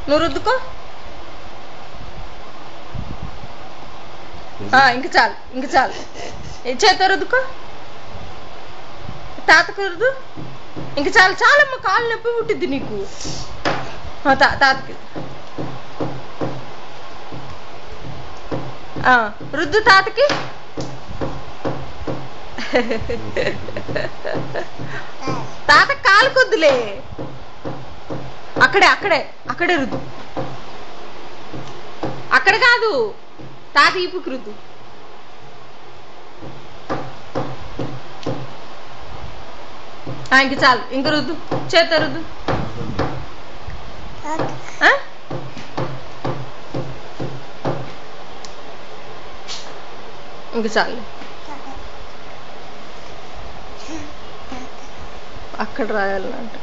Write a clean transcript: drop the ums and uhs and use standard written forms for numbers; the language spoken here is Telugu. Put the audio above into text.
నువ్వు రుద్దుకో. ఇంక చాలు, ఇంక చాలు. చేతో రుద్దుకో, తాతకు రుద్దు. ఇంక చాలు, చాలమ్మ, కాళ్ళు నొప్పి పుట్టిద్ది నీకు. తాతకి రుద్దు, తాతకి. తాత కాలు కొద్దులే, అక్కడే అక్కడే అక్కడే రుద్దు. అక్కడ కాదు, తాత ఈపుకి రుద్దు. ఇంక చాలు, ఇంక రుద్దు, చేత రుద్దు. ఇంక చాలు, అక్కడ రాయాలంట.